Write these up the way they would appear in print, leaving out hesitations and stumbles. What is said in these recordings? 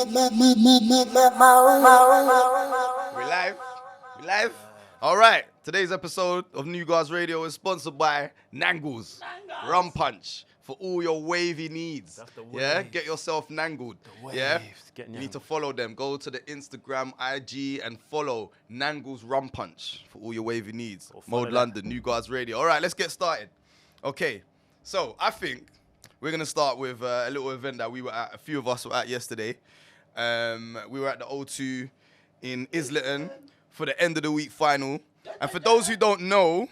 We live? We live? All right. Today's episode of New Guardz Radio is sponsored by Nangles Rum Punch for all your wavy needs. Yeah, get yourself nangled. Yeah, you need to follow them. Go to the Instagram, IG, and follow Nangles Rum Punch for all your wavy needs. Mode London, New Guardz Radio. All right, let's get started. Okay, so I think we're gonna start with a little event that we were at. A few of us were at yesterday. We were at the O2 in Islington for the end of the week final. And for those who don't know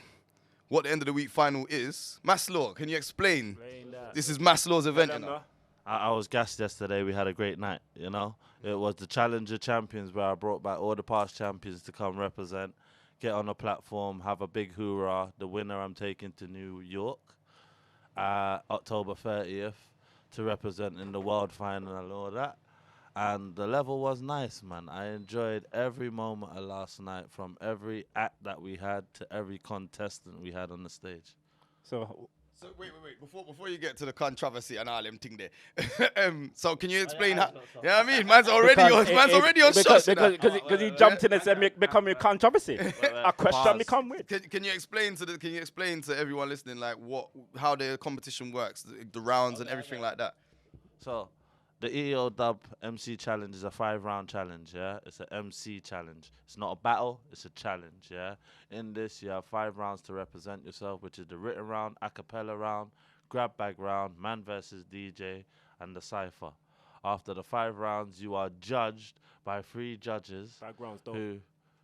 what the end of the week final is, Maslaw, can you explain? This is Maslaw's event, you know? I was gassed yesterday. We had a great night, you know? It was the Challenger Champions where I brought back all the past champions to come represent, get on the platform, have a big hoorah. The winner I'm taking to New York, October 30th, to represent in the world final and all that. And the level was nice, man. I enjoyed every moment of last night, from every act that we had to every contestant we had on the stage. So wait. Before you get to the controversy and all them thing there. So can you explain how? Yeah, I mean, man's already on shots. Because he jumped in and said, become a controversy. A question me come with. Can you explain to everyone listening like how the competition works, the rounds and everything like that? So the EOW MC challenge is a 5-round challenge, yeah? It's an MC challenge. It's not a battle, it's a challenge, yeah? In this, you have 5 rounds to represent yourself, which is the written round, a cappella round, grab bag round, man versus DJ, and the cypher. After the 5 rounds, you are judged by 3 judges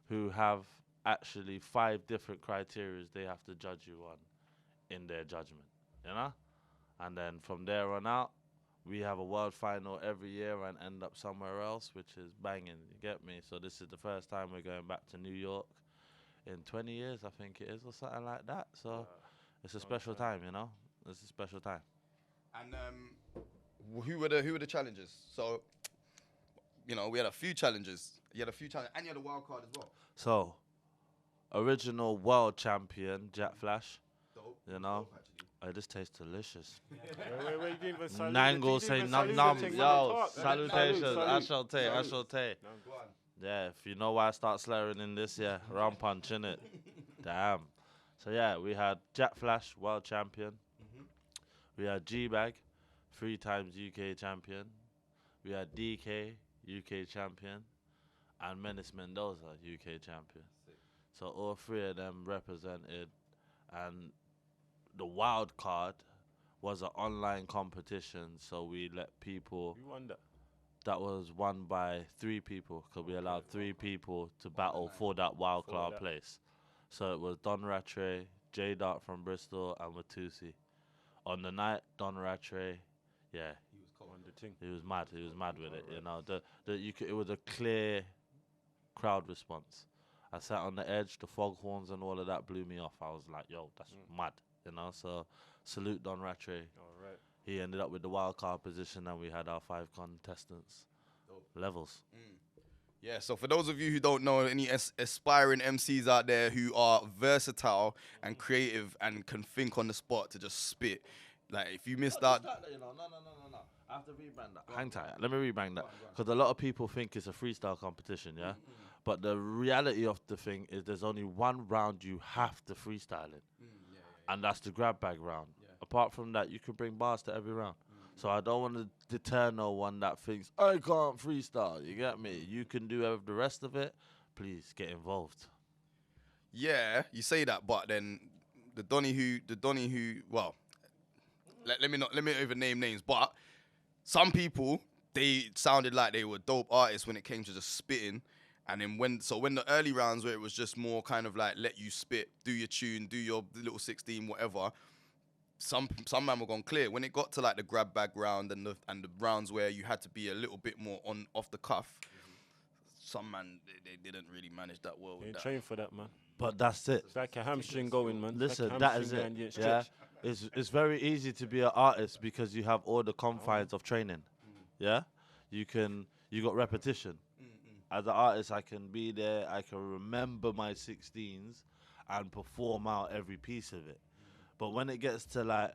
who have actually 5 different criteria they have to judge you on in their judgment, you know? And then from there on out, we have a world final every year and end up somewhere else, which is banging, you get me? So this is the first time we're going back to New York in 20 years, I think it is, or something like that. So it's a special time, you know? It's a special time. And who were the challenges? So, you know, we had a few challenges. You had a few challenges, and you had a wild card as well. So, original world champion, Jack Flash, you know? Oh, this tastes delicious. Wait, Nangle say num. Yo, salutations. I shall take. Yeah, if you know why I start slurring in this, yeah, rum punch, innit? Damn. So, yeah, we had Jack Flash, world champion. We had G-Bag, 3 times UK champion. We had DK, UK champion. And Menace Mendoza, UK champion. So, all 3 of them represented. And the wild card was an online competition, so we let people. You won that? That was won by 3 people, because we allowed 3 people to battle for that wild card place. So it was Don Rattray, J Dart from Bristol, and Watusi. On the night, Don Rattray, yeah, he was mad. He was mad with it. You know, it was a clear crowd response. I sat on the edge, the foghorns and all of that blew me off. I was like, yo, that's mad. You know, so salute Don Rattray. All right. He ended up with the wild card position, and we had our 5 contestants levels. Yeah, so for those of you who don't know, any aspiring MCs out there who are versatile and creative and can think on the spot to just spit, like if you missed out. No. I have to rebrand that. Hang tight. Let me rebrand that. Because a lot of people think it's a freestyle competition, yeah? But the reality of the thing is there's only 1 round you have to freestyle in. And that's the grab bag round. Yeah. Apart from that, you can bring bars to every round. So I don't want to deter no one that thinks, I can't freestyle, you get me? You can do the rest of it. Please, get involved. Yeah, you say that, but then the Donny who, well, let me not even name names, but some people, they sounded like they were dope artists when it came to just spitting. And then when the early rounds where it was just more kind of like let you spit, do your tune, do your little 16, whatever, some man were gone clear. When it got to like the grab bag round and the rounds where you had to be a little bit more off the cuff, some man they didn't really manage that well. You ain't trained for that, man. But that's it. It's like a hamstring going, man. Listen, that is it. Yeah, it's very easy to be an artist because you have all the confines of training. Yeah, you got repetition. As an artist, I can be there, I can remember my 16s and perform out every piece of it. But when it gets to like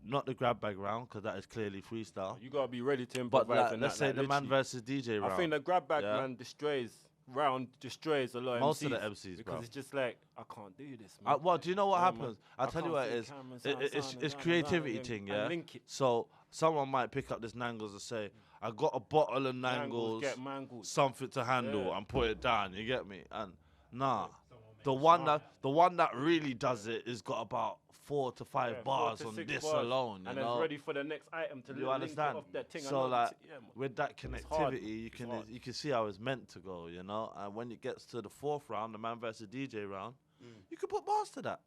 not the grab bag round, because that is clearly freestyle. You gotta be ready to But improvise. like, let's say the man versus DJ round. I think the grab bag man destroys a lot of most MCs of the MCs, because bro. it's just like I can't do this, man. Well, do you know what Yeah, happens? I'll tell you what it is. It's creativity thing, yeah. So someone might pick up this Nangles and say, "I got a bottle of Nangles, something to handle, and put it down." You get me? And nah, the one that really does it is got about 4 to 5 bars on this alone, and you know. it's ready for the next item to you understand? Off that thing. So like with that connectivity, you can see how it's meant to go, you know. And when it gets to the 4th round, the man versus DJ round, you can put bars to that.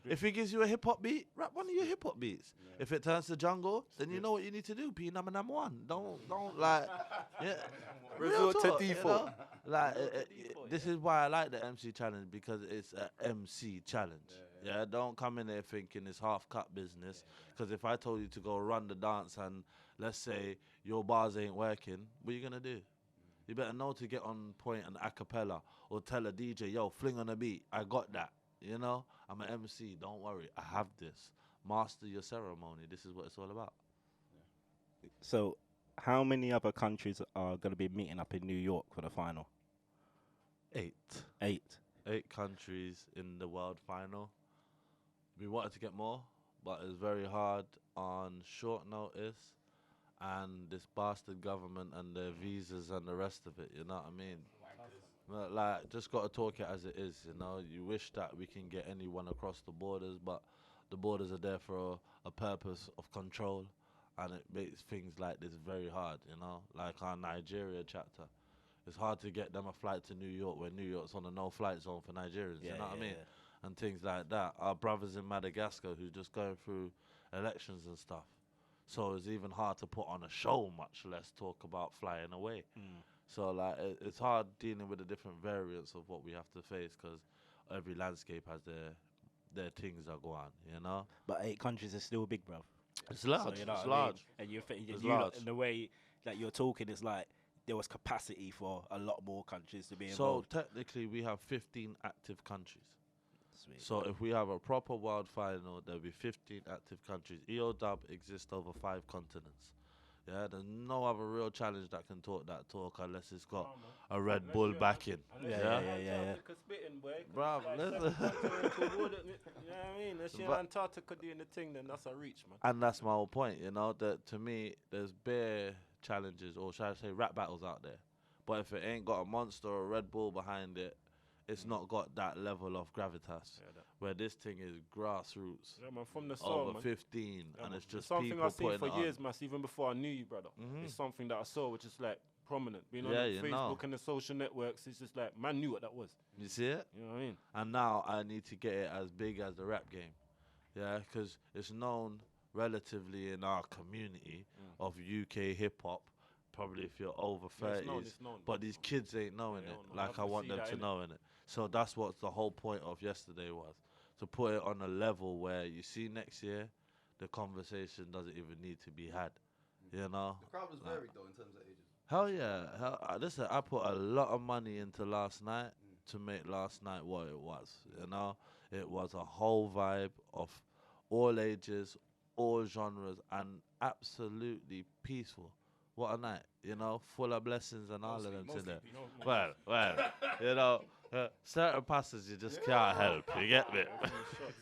If he gives you a hip hop beat, rap one of your hip hop beats. If it turns to jungle, then you know what you need to do. P number one. Don't like resort to default. You know? Like this is why I like the MC challenge, because it's an MC challenge. Yeah, don't come in there thinking it's half cut business. Because if I told you to go run the dance and let's say your bars ain't working, what are you gonna do? You better know to get on point and a cappella, or tell a DJ, yo, fling on a beat. I got that. You know, I'm an MC. Don't worry, I have this. Master your ceremony. This is what it's all about. So, how many other countries are going to be meeting up in New York for the final? 8. 8 countries in the world final. We wanted to get more, but it's very hard on short notice, and this bastard government and their visas and the rest of it. You know what I mean? Like, just got to talk it as it is, you know. You wish that we can get anyone across the borders, but the borders are there for a purpose of control, and it makes things like this very hard, you know. Like our Nigeria chapter. It's hard to get them a flight to New York when New York's on a no-flight zone for Nigerians, you know what I mean? And things like that. Our brothers in Madagascar who's just going through elections and stuff. So it's even hard to put on a show, much less talk about flying away. So like it's hard dealing with the different variants of what we have to face, because every landscape has their things that go on, you know. But 8 countries is still big, bruv. It's large. So, you know it's what I mean? large. And you It's large. in the way that you're talking, it's like there was capacity for a lot more countries to be So involved. technically, we have 15 active countries. Sweet. So if we have a proper world final, there'll be 15 active countries. EOW exists over 5 continents. Yeah, there's no other real challenge that can talk that talk unless it's got a Red Bull backing. Yeah. Bruv, listen. You know what I mean? Let's see Antarctica doing the thing, then that's a reach, man. And that's my whole point, you know, that to me, there's bare challenges, or should I say rap battles out there. But if it ain't got a monster or a Red Bull behind it, it's not got that level of gravitas. Where this thing is grassroots. Yeah, man, from the start, over man. 15, and it's just something people I've seen putting for it years, on. man. Even before I knew you, brother. It's something that I saw, which is like prominent. Being on Yeah, you Facebook know. and the social networks, it's just like, man knew what that was. You see it? You know what I mean? And now I need to get it as big as the rap game. Yeah, because it's known relatively in our community of UK hip-hop, probably if you're over 30s. It's known. But these kids ain't knowing They it don't know. like I I can want see them that, to innit? know it. So that's what the whole point of yesterday was. To put it on a level where you see next year, the conversation doesn't even need to be had. You know? The crowd was varied though in terms of ages. Hell yeah. Listen, I put a lot of money into last night to make last night what it was. You know? It was a whole vibe of all ages, all genres, and absolutely peaceful. What a night, you know, full of blessings and all of them in there. Well, you know, certain passes you just can't help. You get me?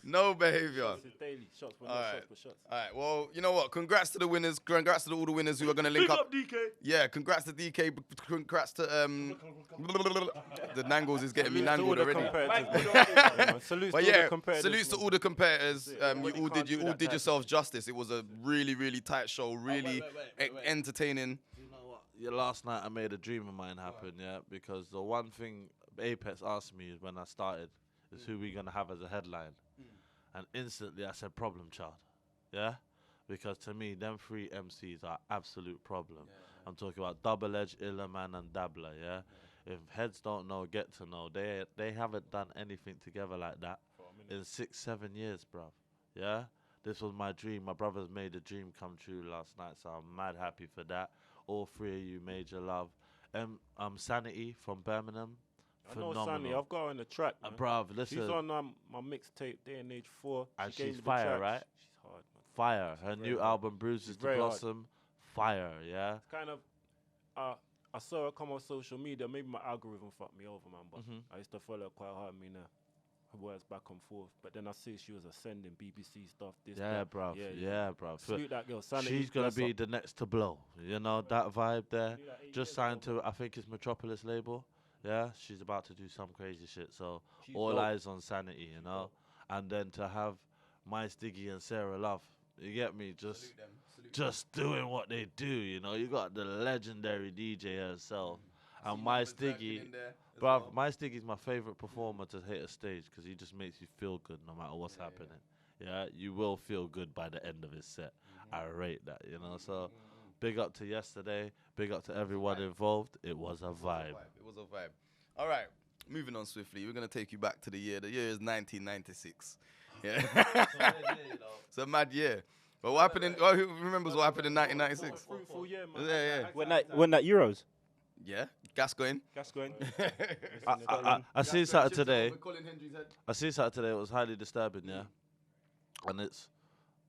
No behavior. Daily shots, but All not right. shots, but shots. All right. Well, you know what? Congrats to the winners. Congrats to all the winners who are gonna link up. DK. Yeah. Congrats to DK. Congrats to the Nangles is getting me Salutes to all nangled the already. competitors. Yeah, man. Salutes But to all yeah, the competitors. salutes to all the competitors. You Everybody all can't did do that type. yourselves justice. It was a really, really tight show. Really entertaining. You know what? Yeah, last night I made a dream of mine happen, yeah, because the one thing Apex asked me is when I started is who we gonna have as a headline, and instantly I said Problem Child, yeah, because to me them 3 MCs are absolute problem. I'm talking about Double Edge, Illerman, and Dabbler, yeah. If heads don't know, get to know. They haven't done anything together like that in 6-7 years, bruv. Yeah, this was my dream. My brothers made the dream come true last night, so I'm mad happy for that. All 3 of you, major love. Sanity from Birmingham, I know phenomenal. Sunny. I've got her on the track, man. Bruv, listen. She's on my mixtape, Day and Age 4. And She gave she's me the fire, tracks. right? She's hard, man. fire. Her new hard. album, Bruises to very hard. Blossom, fire, yeah? It's kind of, I saw her come on social media. Maybe my algorithm fucked me over, man. But I used to follow her quite hard. I mean, her words back and forth. But then I see she was ascending BBC stuff. This, Yeah, that. bruv. Yeah, Yeah, bruv. Salute that girl. Sanity, She's gonna bless be her. the next to blow. You know that vibe there. Knew that 8 Just years signed ago, to, I think it's Metropolis label. Yeah, she's about to do some crazy shit. So She's all dope. eyes on Sanity, you know. And then to have Mice Diggy and Sarah Love, you get me? Just doing what they do, you know. You got the legendary DJ herself, and Mice Diggy. Bruv, Mice Diggy's my favorite performer to hit a stage because he just makes you feel good no matter what's happening. Yeah, you will feel good by the end of his set. I rate that, you know. So, big up to yesterday. Big up to everyone involved. It was a vibe. It was a vibe. All right, moving on swiftly. We're gonna take you back to the year. The year is 1996. Yeah, it's a mad year. But what happened in? Oh, who remembers what happened in 1996? Fruitful year, man. Yeah, yeah. When that Euros, Yeah, Gascoigne. Gascoigne. I seen something today. I seen something today. It was highly disturbing, yeah. And it's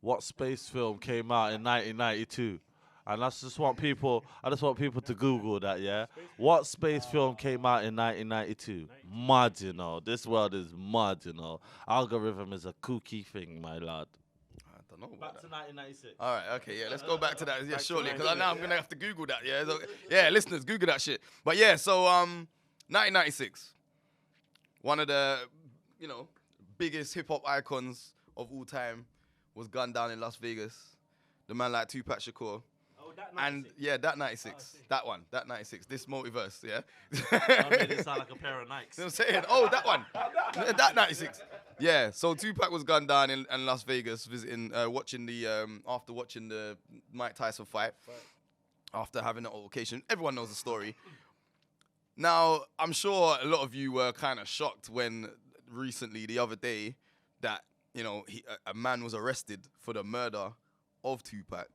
what space film came out in 1992. And I just want people to Google that, yeah. What space film came out in 1992? Mad, you know. This world is mad, you know. Algorithm is a kooky thing, my lad. I don't know about Back that. to 1996. All right, okay, yeah, let's go back to that, yeah, Back to shortly, because 96. now I'm gonna have to Google that, yeah. So, yeah, listeners, Google that shit. But yeah, so 1996, one of the, biggest hip hop icons of all time was gunned down in Las Vegas. The man like Tupac Shakur. Oh, that And yeah, that 96, that 96, this multiverse, yeah. I made it sound like a pair of Nikes. You know what I'm saying? Oh, that one. That 96. Yeah, so Tupac was gunned down in Las Vegas, visiting, watching after watching the Mike Tyson fight, after having an altercation. Everyone knows the story. Now, I'm sure a lot of you were kind of shocked when recently, the other day, that, a man was arrested for the murder of Tupac,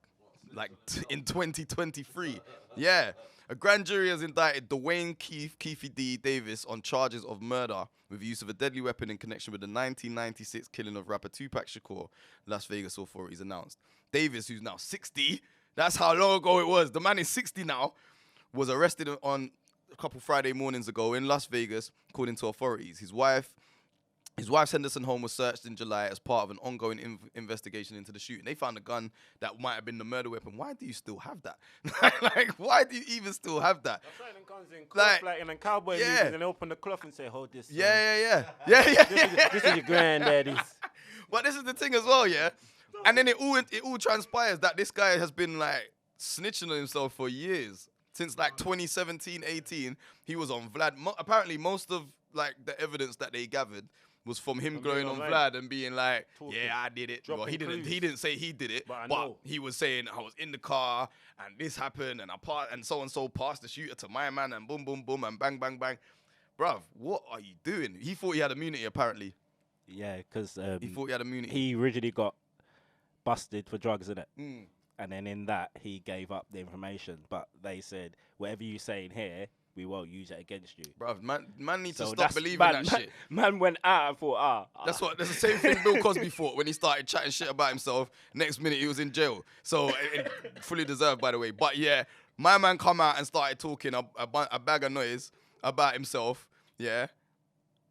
like in 2023. Yeah. A grand jury has indicted Dwayne Keefe D. Davis on charges of murder with use of a deadly weapon in connection with the 1996 killing of rapper Tupac Shakur, Las Vegas authorities announced. Davis, who's now 60, that's how long ago it was. The man is 60 now, was arrested on a couple Friday mornings ago in Las Vegas, according to authorities. His wife's Henderson home was searched in July as part of an ongoing investigation into the shooting. They found a gun that might have been the murder weapon. Why do you still have that? Like, why do you even still have that? That's right, it comes in cloth, like in a cowboy movies, and they open the cloth and say, hold this. Yeah. This is your granddaddy's. But this is the thing as well, yeah? And then it all transpires that this guy has been, like, snitching on himself for years. Since, like, 2017, 18, he was on Vlad. Apparently, most of, like, the evidence that they gathered was from him going on Vlad and being like, talking, yeah, I did it. Well, he clues. didn't say he did it, but he was saying I was in the car and this happened and so passed the shooter to my man and boom, boom, boom and bang, bang, bang. Bruv, what are you doing? He thought he had immunity, apparently. Yeah, because He thought he had immunity. he originally got busted for drugs, innit? And then in that, he gave up the information. But they said, whatever you say in here, we won't use it against you. Bruv, man needs to So stop that's believing man, that man, shit. Man went out and thought, That's the same thing Bill Cosby thought when he started chatting shit about himself. Next minute, he was in jail. So, fully deserved, by the way. But yeah, my man come out and started talking a bag of noise about himself, yeah,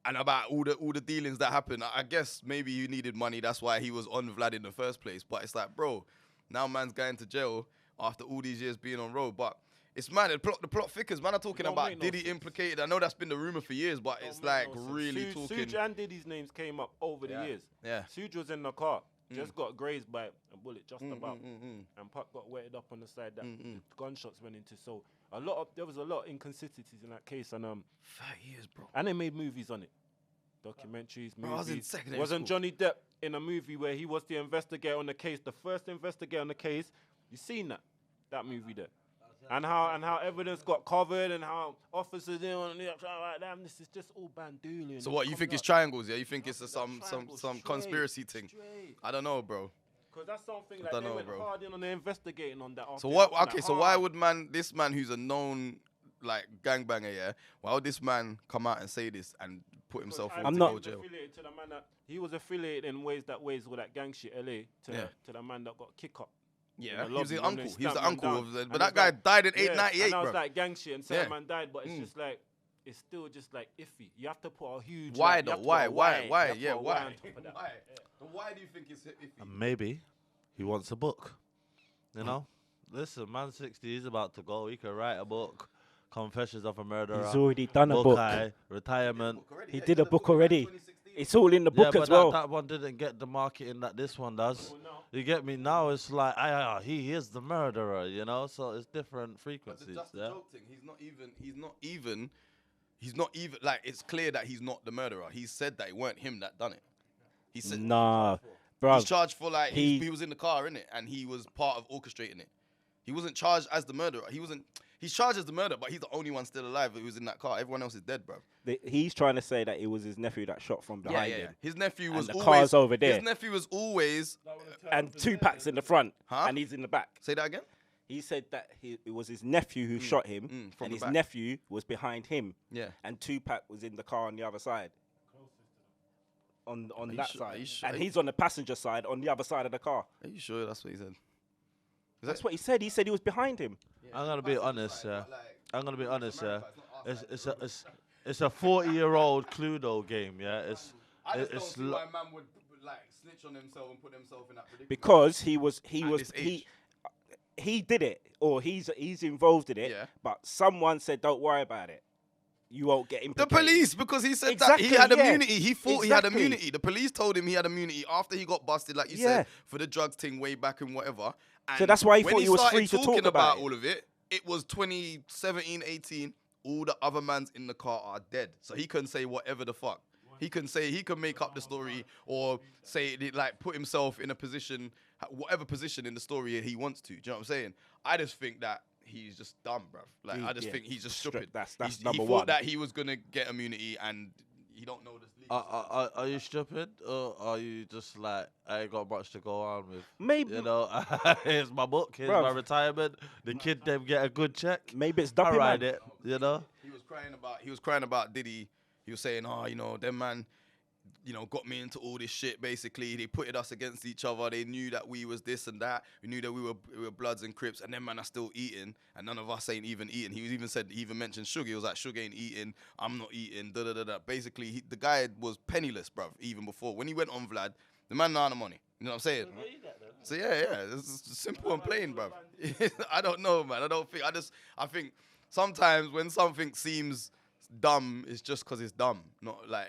and about all the dealings that happened. I guess maybe you needed money. That's why he was on Vlad in the first place. But it's like, bro, now man's going to jail after all these years being on road. But it's mad. The plot thickens. Man are talking about Diddy implicated. I know that's been the rumor for years, but it's like really talking. Suge and Diddy's names came up over the years. Yeah. Suge was in the car, just got grazed by a bullet just about, and Puck got wetted up on the side that the gunshots went into. So there was a lot of inconsistencies in that case, and 5 years, bro. and they made movies on it, documentaries, Bro, I was in movies. secondary Wasn't school. Johnny Depp in a movie where he was the investigator on the case, the first investigator on the case? You seen that movie there? And how evidence got covered and how officers in on the like, damn, this is just all bandolion. So what, you think it's triangles, yeah? You think it's some conspiracy thing? I don't know, bro. Because that's something like they went hard in on the investigating on that. So what? Okay, so why would this man who's a known like gangbanger, yeah. Why would this man come out and say this and put himself Because into I'm not- go jail? affiliated to the man that he was affiliated in ways all that gang shit, LA, to the man that got kick up. Yeah, in he was the his lobby when uncle. they He was the stamped man uncle down. of the. And But that it's guy like- died in Yeah, 898, and now bro. it's like gang shit, and certain Yeah. man died, but it's just like it's still just like iffy. You have to put a huge. Why like, you though? have to put Why? a Why? You Why? have to Yeah, put a why? on top of that. Why? Why do you think it's iffy? And maybe he wants a book. You know? Listen, man 60, he's about to go. He could write a book. Confessions of a Murderer. He's already done a book. Retirement. He did a book already. It's all in the book Yeah, as but well. that one didn't get the marketing that this one does. Well, no. You get me? Now it's like, he is the murderer, you know? So it's different But frequencies. that's the Yeah? joke thing. He's not even like it's clear that he's not the murderer. He said that it weren't him that done it. He said Nah, bro. he's charged for like he he- was in the car, innit? And he was part of orchestrating it. He wasn't charged as the murderer. He's charged as the murderer, but he's the only one still alive who was in that car. Everyone else is dead, bro. He's trying to say that it was his nephew that shot from behind him. His nephew And was the always car's over there. His nephew was always And Tupac's in the front, Huh? and he's in the back. say that again. He said that it was his nephew who shot him, from and the his back. nephew was behind him, Yeah. and Tupac was in the car on the other side. On you that sure- are you side, sure? and he's on the passenger side on the other side of the car. Are you sure that's what he said? That's what he said. He said he was behind him. I'm going to be honest, yeah. I'm going to be honest, yeah. It's a 40-year-old Cluedo game, yeah. It's man would like snitch on himself and put himself in that predicament. Because this age. he did it, or he's involved in it. Yeah. But someone said, "Don't worry about it. You won't get The implicated." police, because he said Exactly, that he had yeah. immunity. He thought he had Exactly. immunity. The police told him he had immunity after he got busted, like you Yeah. said, for the drugs thing way back and whatever. And So that's why he when thought he was started free to talk talking about it. all of it. It was 2017, 18. All the other mans in the car are dead. So he can say whatever the fuck. He can make up the story or say it, like put himself in a position, whatever position in the story he wants to. Do you know what I'm saying? I just think that he's just dumb, bruv. Like I just think he's just stupid. That's he number thought one. that he was gonna get immunity and he don't know this legal. Are you stupid, or are you just like, I ain't got much to go on with? Maybe You know, here's my book, here's Bruv. my retirement. The kid them get a good check. maybe it's I Duppy ride man. it, you know. He was crying about Diddy. He was saying, oh, you know, them man, you know, got me into all this shit. Basically, they putted us against each other. They knew that we was this and that. We knew that we were Bloods and Crips, and them man are still eating, and none of us ain't even eating. He even mentioned Sugar. He was like, Sugar ain't eating. I'm not eating. Da da da da. Basically, the guy was penniless, bruv. Even before when he went on Vlad, the man not the money. You know what I'm saying? So yeah, this is simple and plain, bruv. I don't know, man. I think sometimes when something seems dumb, it's just because it's dumb. Not like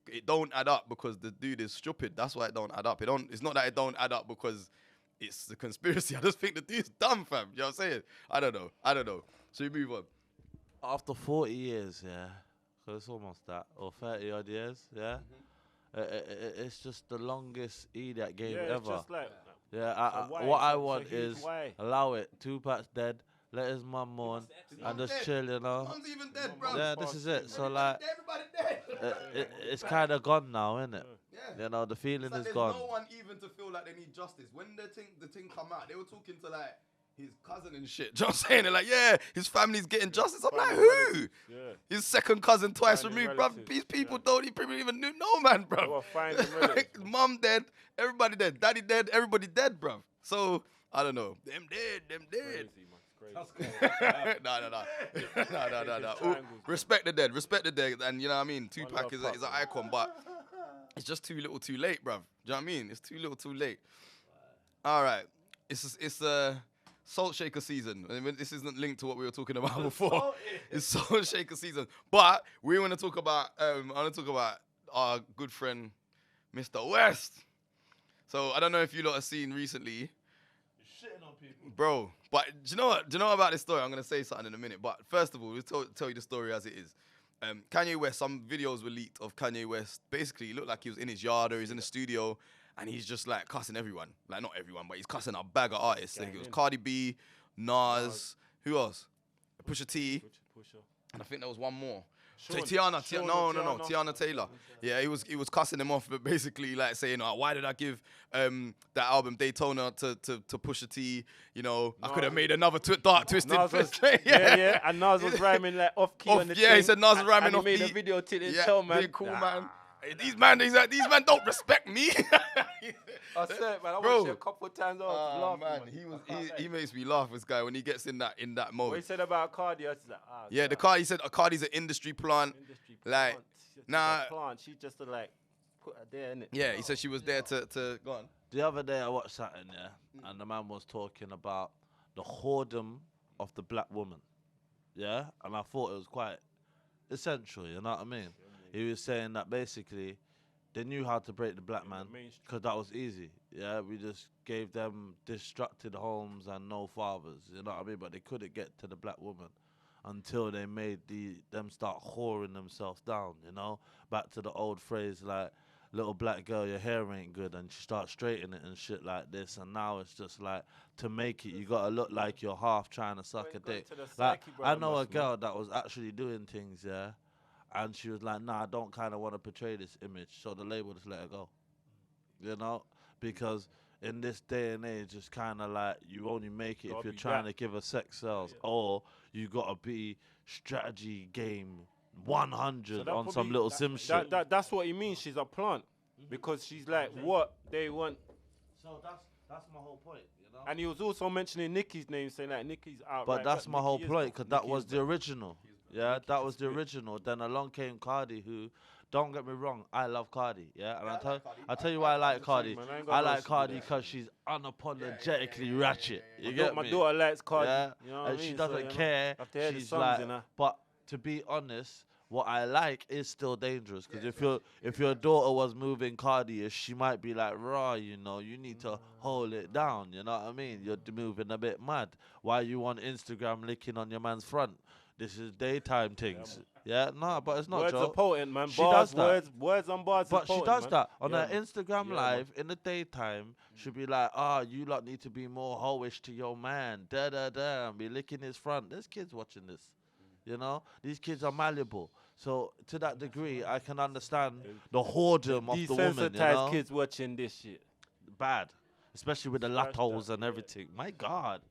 it don't add up because the dude is stupid. That's why it don't add up. It's not that it don't add up because it's the conspiracy. I just think the dude's dumb, fam. You know what I'm saying? I don't know. So we move on. After 40 years, yeah, 'cause it's almost that, or 30 odd years, yeah. It's just the longest EDAC game Yeah, it's ever. just like Yeah, why? what It's I a want huge is why. allow it. Tupac's dead. Let his mum mourn and just chill, you know. Mom's even dead, bro. Yeah, this is it. So like, Everybody dead. it's kind of gone now, isn't it? Yeah. You know, the feeling It's like is there's gone. no one even to feel like they need justice. When the thing come out, they were talking to like his cousin and shit. Do you know what I'm saying? They're like, yeah, his family's getting justice. I'm like, who? Yeah. His second cousin twice Finding removed, bruv. relatives, These people yeah. don't even know, man, They bruv. were finding relatives. Mom dead, everybody dead, daddy dead, everybody dead, bruv. So I don't know. Them dead. Crazy, man. Crazy. No. Ooh, respect the dead, and you know what I mean. Tupac is an icon, but it's just too little, too late, bruv. Do you know what I mean? It's too little, too late. All right, it's Salt Shaker season. I mean, this isn't linked to what we were talking about before. It's Salt Shaker season, but we want to talk about. I want to talk about our good friend, Mr. West. So I don't know if you lot have seen recently. Shitting on people. Bro, but do you know what? Do you know about this story? I'm gonna say something in a minute. But first of all, we'll tell you the story as it is. Kanye West. Some videos were leaked of Kanye West. Basically, he looked like he was in his yard or he's in the studio, and he's just like cussing everyone. Like not everyone, but he's cussing a bag of artists. Like, it was Cardi B, Nas, who else? Pusha T, Pusher. and I think there was one more. Tiana Taylor. Yeah, he was cussing him off, but basically like saying, why did I give that album Daytona to Pusha T? You know, I could have made another dark twisted. Yeah, and Nas was rhyming like off key on the thing. He said Nas was rhyming off key. And he made a video to his tell man. Cool, man. Hey, these man don't respect me. I said, man, I Bro. watched it a couple of times. Man, he makes me laugh. This guy when he gets in that mode. What he said about Cardi, I was like, the Cardi, he said Cardi's an industry plant. Like, nah. Plant. She just like put her there, innit? Yeah, he said she was there to go on. The other day I watched something, and the man was talking about the whoredom of the black woman, and I thought it was quite essential, you know what I mean? He was saying that basically they knew how to break the black man because that was easy, we just gave them destructed homes and no fathers, you know what I mean? But they couldn't get to the black woman until they made them start whoring themselves down, you know? Back to the old phrase like, little black girl, your hair ain't good, and she starts straightening it and shit like this, and now it's just like, to make it, you gotta look like you're half trying to suck a dick. Like, I know a girl that was actually doing things, and she was like, nah, I don't kind of want to portray this image, so the label just let her go, you know? Because in this day and age, it's kind of like, you only make it if you're trying to give her sex sales, or you gotta be strategy game 100 on some little sim shit. That's what he means. She's a plant because she's like what they want. So that's my whole point, you know. And he was also mentioning Nicki's name, saying like Nicki's out. But that's my whole point, because that was the original. Yeah, that was the original. Then along came Cardi, who, don't get me wrong, I love Cardi. Yeah, and I'll tell you why I like Cardi. I like Cardi because she's unapologetically ratchet. You get me? My daughter likes Cardi. Yeah, you know what I mean? She doesn't care. She's like, but to be honest, what I like is still dangerous, because if your daughter was moving Cardi-ish, she might be like, raw, you know, you need to hold it down, you know what I mean? You're moving a bit mad. Why you on Instagram licking on your man's front? This is daytime things. But it's not words joke. Are potent, man. She bars, does that. Words on bars. But potent, she does man. that on her Instagram live in the daytime. She'll be like, you lot need to be more hoish to your man. And be licking his front. There's kids watching this. You know, these kids are malleable. So to that degree, I can understand the whoredom of the woman. Desensitized kids watching this shit. Bad, especially with the latos and everything. My God.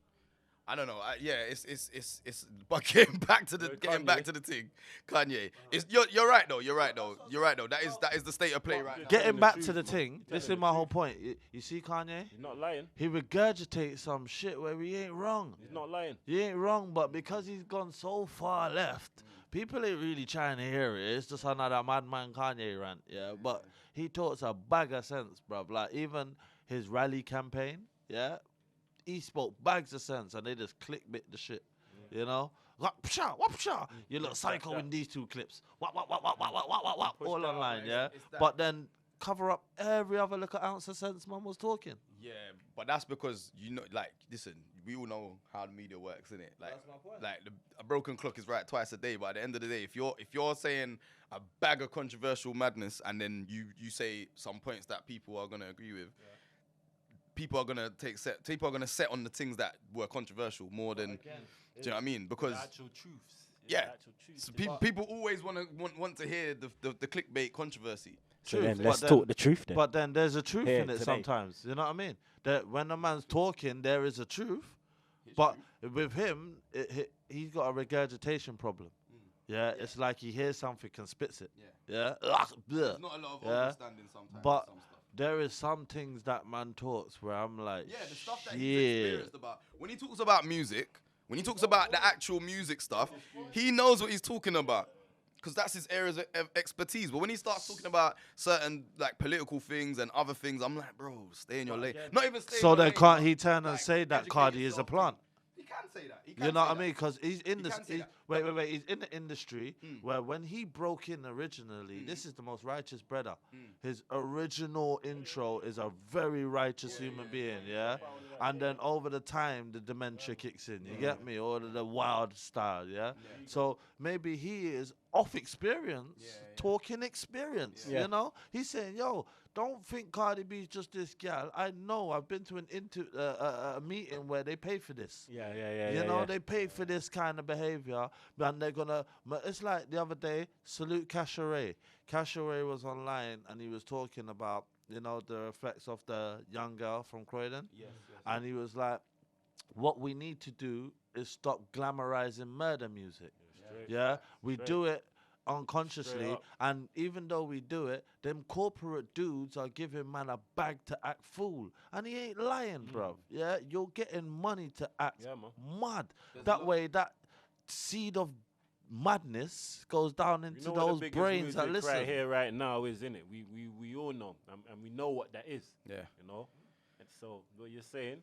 I don't know. It's. But getting back to the thing, Kanye. You're right though. That is the state of play right now. Getting back to the thing. This is my whole point. You see, Kanye. He's not lying. He regurgitates some shit where he ain't wrong. He's not lying. He ain't wrong, but because he's gone so far left, people ain't really trying to hear it. It's just another madman Kanye rant. Yeah, but he talks a bag of sense, bruv. Like even his rally campaign. Yeah. He spoke bags of sense, and they just clickbait the shit, you know? You look psycho in these two clips. All online, yeah? But then cover up every other little ounce of sense man was talking. Yeah, but that's because, you know, like, listen, we all know how the media works, innit? Like, that's my point. Like, a broken clock is right twice a day, but at the end of the day, if you're saying a bag of controversial madness, and then you say some points that people are going to agree with, people are gonna set on the things that were controversial more than, do you know what I mean? Because the actual truths. Actual truths. So people always want to hear the clickbait controversy. So then let's talk the truth then. But then there's a truth in it today. sometimes. You know what I mean? That when a man's talking, there is a truth. But with him, he's got a regurgitation problem. Yeah, it's like he hears something and spits it. Yeah. There's not a lot of understanding sometimes. But there is some things that man talks where I'm like, the stuff that he's experienced about. When he talks about music, when he talks about the actual music stuff, he knows what he's talking about, because that's his areas of expertise. But when he starts talking about certain like political things and other things, I'm like, bro, stay in your lane. Not even stay. So then can't he turn and say that Cardi is a plant? He can say that. You know what I mean? Because he's in this. Wait. He's in the industry where when he broke in originally, this is the most righteous brother. His original intro is a very righteous human being, yeah? And then over the time, the dementia kicks in. You get me? Or the wild style, yeah? So maybe he is off experience, talking experience, you know? He's saying, yo, don't think Cardi B's just this gal. I know. I've been to a meeting where they pay for this. Yeah. You know, they pay for this kind of behavior, and they're gonna. It's like the other day. Salute Casha Ray. Casha Ray was online, and he was talking about, you know, the effects of the young girl from Croydon. Yes. And he was like, what we need to do is stop glamorizing murder music. Yeah, we do it unconsciously, and even though we do it, them corporate dudes are giving man a bag to act fool, and he ain't lying, bro. Yeah, you're getting money to act mad. That way, that seed of madness goes down into those brains that listen. Right here, right now, is in it. We all know, and we know what that is. Yeah, you know. And so what you're saying.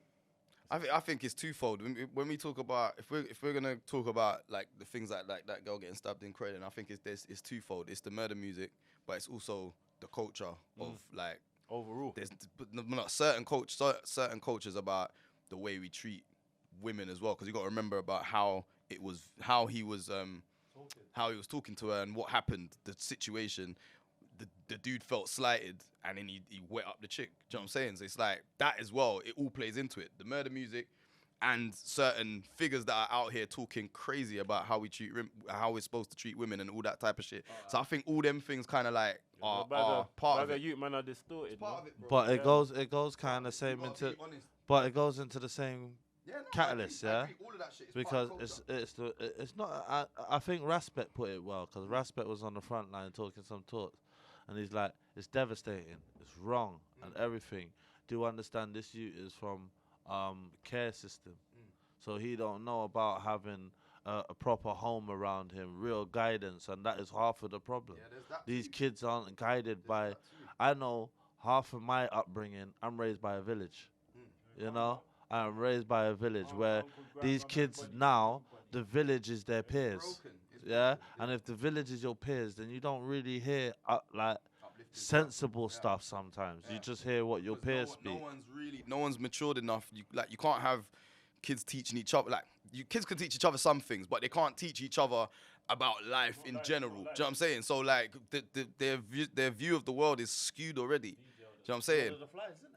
I think it's twofold. When we talk about, if we're gonna talk about like the things like that girl getting stabbed in Croydon, I think it's twofold. It's the murder music, but it's also the culture of like overall. There's not certain cultures about the way we treat women as well, because you got to remember about how he was talking to her and what happened, the situation. The dude felt slighted, and then he wet up the chick. Do you know what I'm saying? So it's like that as well. It all plays into it. The murder music and certain figures that are out here talking crazy about how how we're supposed to treat women and all that type of shit. So I think all them things kind of like are part of it. Youth man are distorted. Part of it, bro. But it goes kind of same into. But it goes into the same catalyst, I yeah. agree. All of that shit is Because part of it's not. I think Raspet put it well, because Raspet was on the front line talking some talks. And he's like, it's devastating, it's wrong, and everything. Do understand this youth is from care system. So he don't know about having a proper home around him, real guidance, and that is half of the problem. These kids aren't guided by, I know half of my upbringing, I'm raised by a village. You know? I'm raised by a village where these kids now, the village is their peers. Yeah, and if the village is your peers, then you don't really hear like sensible stuff. Sometimes you just hear what your peers speak. No one's matured enough. You can't have kids teaching each other. Like kids can teach each other some things, but they can't teach each other about life in general. Do you know what I'm saying? So like their view of the world is skewed already. Do you know what I'm saying?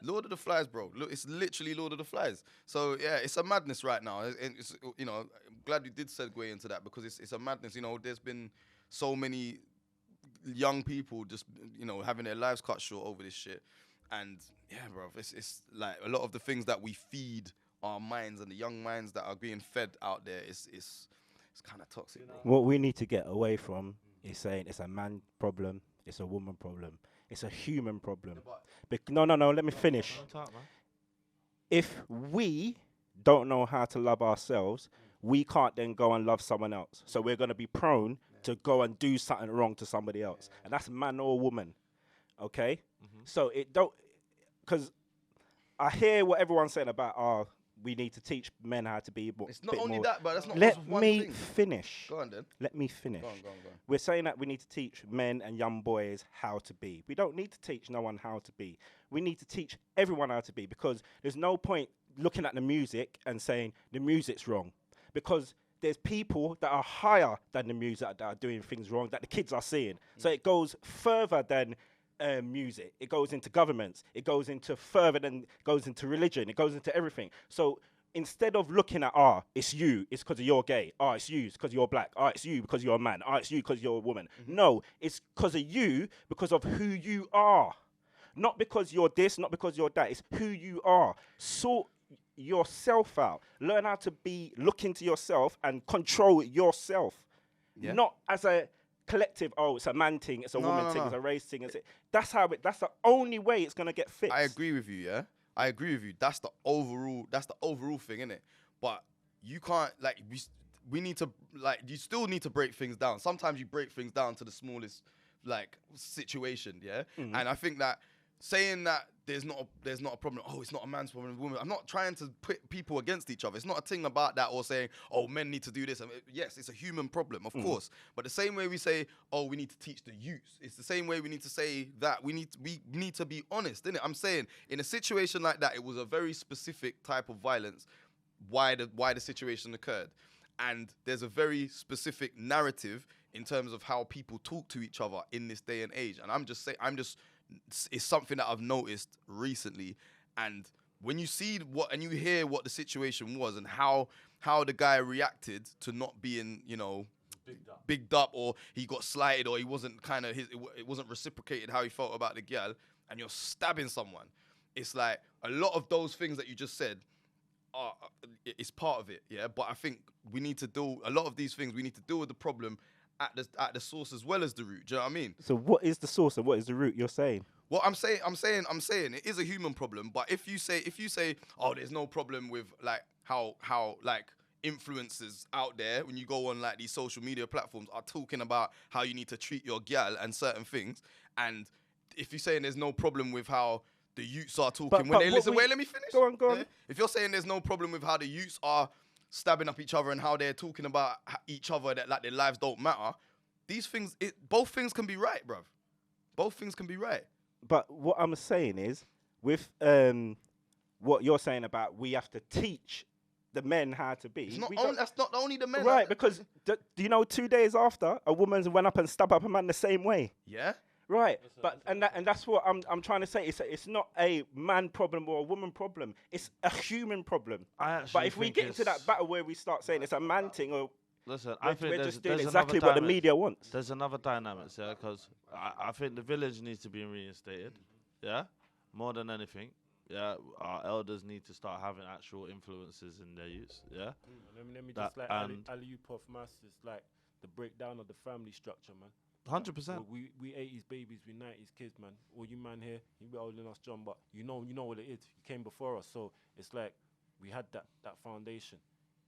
Lord of the Flies, bro. Look, it's literally Lord of the Flies. So yeah, it's a madness right now. And it's, you know, I'm glad you did segue into that, because it's a madness. You know, there's been so many young people just, you know, having their lives cut short over this shit. And yeah, bro, it's like a lot of the things that we feed our minds and the young minds that are being fed out there it's kind of toxic. Bro. What we need to get away from is saying it's a man problem, it's a woman problem. It's a human problem. No, let me finish. If we don't know how to love ourselves, we can't then go and love someone else. So we're going to be prone to go and do something wrong to somebody else. And that's man or woman. Okay? So it don't... Because I hear what everyone's saying about, we need to teach men how to be more. It's not only that, but that's not Let one me thing. finish. Go on then. Let me finish. Go on. We're saying that we need to teach men and young boys how to be. We don't need to teach no one how to be. We need to teach everyone how to be, because there's no point looking at the music and saying the music's wrong, because there's people that are higher than the music that are doing things wrong that the kids are seeing. So it goes further than music. It goes into governments. It goes into religion. It goes into everything. So instead of looking at, it's you, it's because you're gay. It's you, it's because you're black. It's you because you're a man. It's you because you're a woman. No, it's because of you, because of who you are. Not because you're this, not because you're that. It's who you are. Sort yourself out. Learn how to look into yourself and control yourself. Yeah. Not as a collective, it's a man thing, it's a woman thing, it's a race thing. That's the only way it's going to get fixed. I agree with you, yeah? I agree with you. That's the overall thing, innit? But you can't, like, we need to, like, you still need to break things down. Sometimes you break things down to the smallest, like, situation, yeah? And I think that saying that there's not a problem, it's not a man's problem, woman. I'm not trying to put people against each other. It's not a thing about that, or saying, men need to do this. I mean, yes, it's a human problem, of course. But the same way we say, we need to teach the youth, it's the same way we need to say that we need to be honest, innit? I'm saying in a situation like that, it was a very specific type of violence, why the situation occurred. And there's a very specific narrative in terms of how people talk to each other in this day and age. And I'm just is something that I've noticed recently. And when you see what and you hear what the situation was and how the guy reacted to not being, you know, bigged up, or he got slighted, or he wasn't kind of it wasn't reciprocated how he felt about the girl, and you're stabbing someone. It's like a lot of those things that you just said it's part of it, yeah. But I think we need to do a lot of these things. We need to deal with the problem at the source as well as the root. Do you know what I mean? So what is the source and what is the root you're saying? Well, I'm saying it is a human problem. But if you say, oh, there's no problem with like how like influencers out there when you go on like these social media platforms are talking about how you need to treat your gal and certain things, and if you're saying there's no problem with how the youths are talking when they listen. Wait, let me finish. Go on. Yeah? If you're saying there's no problem with how the youths are stabbing up each other and how they're talking about each other, that like their lives don't matter, these things, both things can be right, bruv. Both things can be right. But what I'm saying is, with what you're saying about we have to teach the men how to be. That's not only the men. Right, because do you know 2 days after, a woman went up and stabbed up a man the same way? Yeah. Right, and that's what I'm trying to say. It's not a man problem or a woman problem. It's a human problem. But if we get into that battle where we start saying it's a man thing, or listen, I think we're just doing there's exactly what the media wants. There's another dynamic, yeah, because I think the village needs to be reinstated, yeah, more than anything. Yeah, our elders need to start having actual influences in their youth, yeah. Let me just like alley off masses, like the breakdown of the family structure, man. 100%. We 80s babies, we 90s kids, man. All you man here, you be older than us, John, but you know what it is. You came before us, so it's like we had that foundation.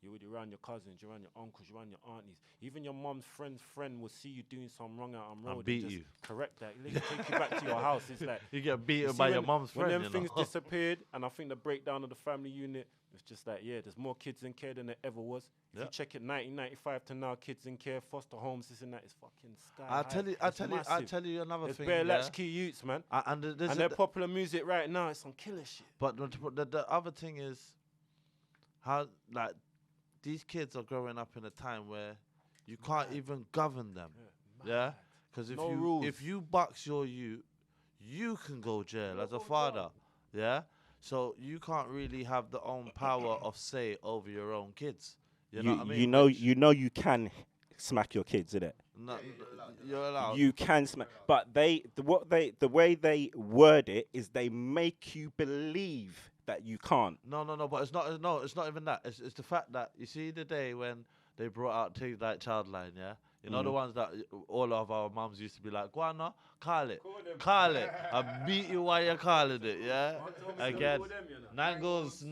You're around your cousins, you're around your uncles, you're around your aunties. Even your mom's friend's friend will see you doing something wrong out on road and beat just you. Correct that. Let me take you back to your house. It's like you get beaten by your mom's friend. When them things disappeared, and I think the breakdown of the family unit, it's just like, yeah, there's more kids in care than there ever was. If you check it 1995 to now, kids in care, foster homes, this and that, is fucking sky high. I'll tell you another thing. There's bare latchkey youths, man. And their popular music right now is some killer shit. But the other thing is how like these kids are growing up in a time where you can't even govern them. Yeah? Because if you box your youth, you can go jail as a father. Yeah? So you can't really have the own power of say over your own kids. You know what I mean? You can smack your kids, innit? No, you're allowed. You can smack, but the way they word it is they make you believe that you can't. No, but it's not even that. It's the fact that you see the day when they brought out things like Childline, yeah? You know the ones that all of our mums used to be like, go on, no, call it. I beat you while you're calling it, yeah? Again, Nangles.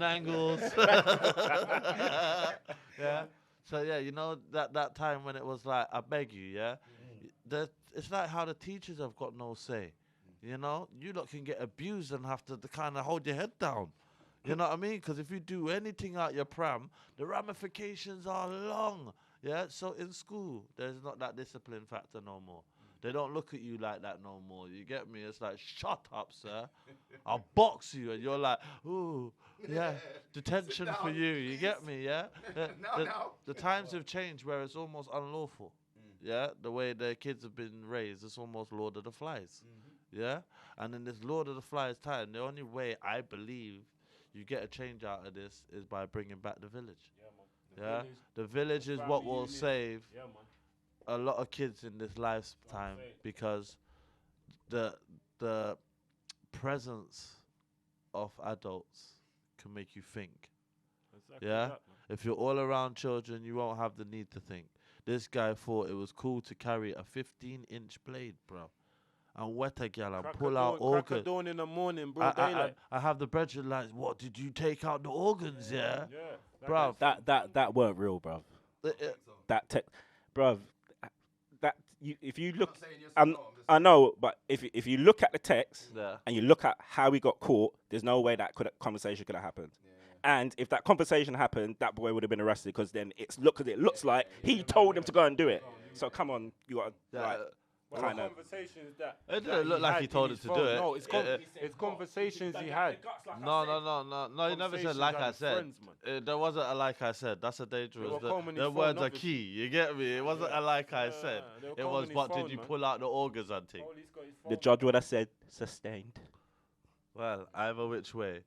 Yeah? So, yeah, you know that time when it was like, I beg you, yeah? It's like how the teachers have got no say. You know? You lot can get abused and have to kind of hold your head down. You know what I mean? Because if you do anything out your pram, the ramifications are long. Yeah, so in school, there's not that discipline factor no more. They don't look at you like that no more. You get me? It's like, shut up, sir. I'll box you. And you're like, ooh, yeah, detention for you. You get me, yeah? The times have changed where it's almost unlawful. Yeah, the way the kids have been raised, it's almost Lord of the Flies. Yeah? And in this Lord of the Flies time, the only way I believe you get a change out of this is by bringing back the village. Yeah, the village is what will save a lot of kids in this lifetime because the presence of adults can make you think. Yeah, if you're all around children, you won't have the need to think. This guy thought it was cool to carry a 15-inch blade, bro, and wet a gal and pull out organs. Crack of dawn in the morning, bro. I have the brethren like, what, did you take out the organs, yeah? Bruv. That weren't real, bruv. Bruv, if you look, I know, but if you look at the text and you look at how he got caught, there's no way that conversation could have happened. And if that conversation happened, that boy would have been arrested because then it looks like he told him to go and do it. So come on, you got to kind of conversations that it didn't look like he told him to do it. No, it's conversations he had. No. He never said like I said. There wasn't a like I said. That's a dangerous. The words are key. You get me? It wasn't a like I said. It was, but did you pull out the organs and thing? The judge would have said sustained. Well, either which way.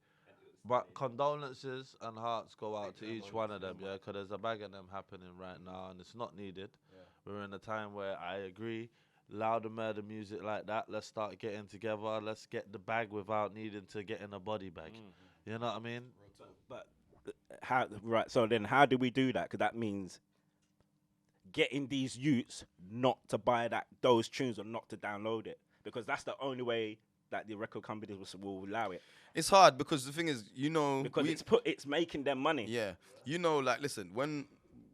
But condolences and hearts go out to each one of them, yeah, because there's a bag of them happening right now, and it's not needed. We're in a time where I agree, louder murder music like that, let's start getting together, let's get the bag without needing to get in a body bag. You know what I mean? But how? Right. So then, how do we do that? Because that means getting these youths not to buy those tunes or not to download it, because that's the only way that the record companies will allow it. It's hard because the thing is, you know, because it's making them money. Yeah, you know, like listen, when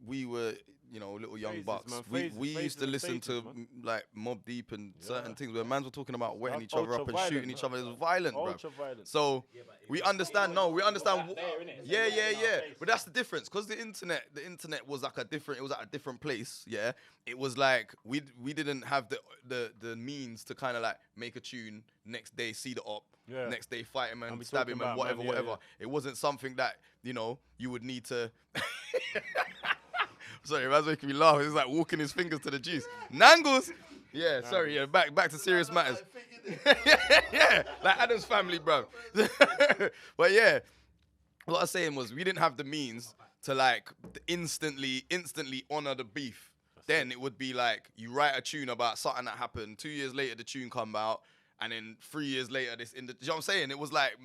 we were, you know, little young bucks, we used to listen to like Mob Deep and certain things where mans were talking about wetting each other up and shooting each other. It was violent, bro. So we understand. No, we understand. Yeah. But that's the difference, because the internet was like it was at a different place. Yeah, it was like we didn't have the means to kind of like make a tune, next day see the op. Next day fight him and stab him and whatever. It wasn't something that, you know, you would need to. Sorry, man's making me laugh. It's like walking his fingers to the juice. Nangles. Yeah, sorry. Yeah, back to serious matters. Yeah, like Adam's family, bro. But yeah, what I was saying was we didn't have the means to like instantly honor the beef. Then it would be like you write a tune about something that happened. 2 years later, the tune come out. And then 3 years later, you know what I'm saying? It was like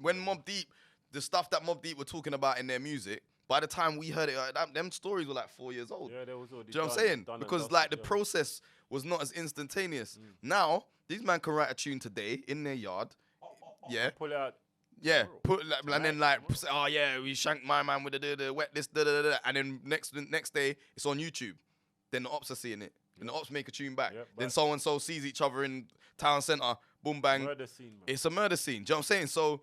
when Mobb Deep, the stuff that Mobb Deep were talking about in their music, by the time we heard it, them stories were like 4 years old. Yeah, there was already. Do you know what I'm saying? Because like the process was not as instantaneous. Now, these man can write a tune today in their yard. Yeah. Pull it out. Yeah, and then like, oh yeah, we shanked my man with the wet this, and then next day it's on YouTube. Then the ops are seeing it. And the ops make a tune back. Then so-and-so sees each other in town centre, boom, bang. Murder scene, man. It's a murder scene. Do you know what I'm saying? So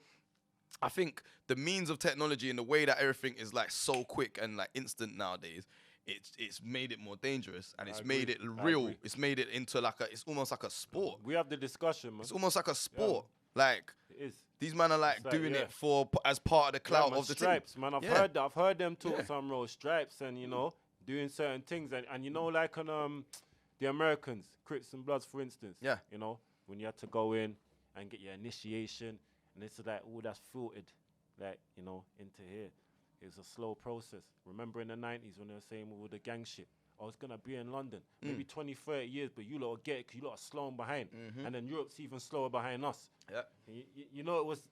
I think the means of technology and the way that everything is like so quick and like instant nowadays, it's made it more dangerous, and it's made it real. It's made it into like it's almost like a sport. We have the discussion, man. It's almost like a sport. Like it is. These men are like doing it for as part of the clout of the stripes, team. Man, I've heard them talk some real stripes and you know doing certain things and you know like on the Americans, Crips and Bloods, for instance. Yeah. You know, when you had to go in and get your initiation, and it's like, oh, that's filtered, like, you know, into here. It was a slow process. Remember in the 90s when they were saying all the gang shit, I was going to be in London, maybe 20, 30 years, but you lot will get it because you lot are slowing behind. And then Europe's even slower behind us. Yeah. You know, it was...